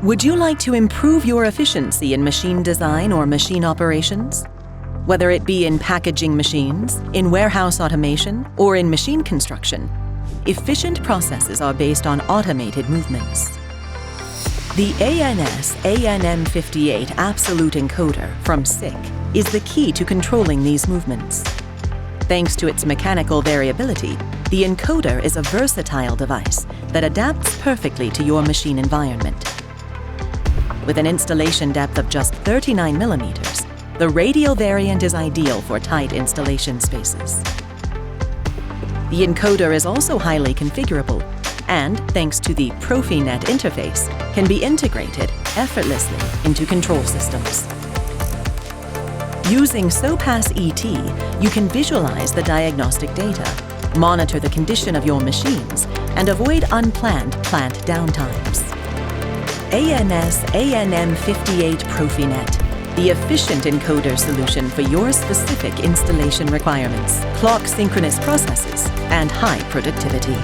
Would you like to improve your efficiency in machine design or machine operations? Whether it be in packaging machines, in warehouse automation, or in machine construction, efficient processes are based on automated movements. The ANS ANM58 absolute encoder from SICK is the key to controlling these movements. Thanks to its mechanical variability, the encoder is a versatile device that adapts perfectly to your machine environment. With an installation depth of just 39 millimeters, the radial variant is ideal for tight installation spaces. The encoder is also highly configurable and, thanks to the PROFINET interface, can be integrated effortlessly into control systems. Using SOPAS ET, you can visualize the diagnostic data, monitor the condition of your machines, and avoid unplanned plant downtimes. ANS ANM58 PROFINET, the efficient encoder solution for your specific installation requirements, clock synchronous processes, and high productivity.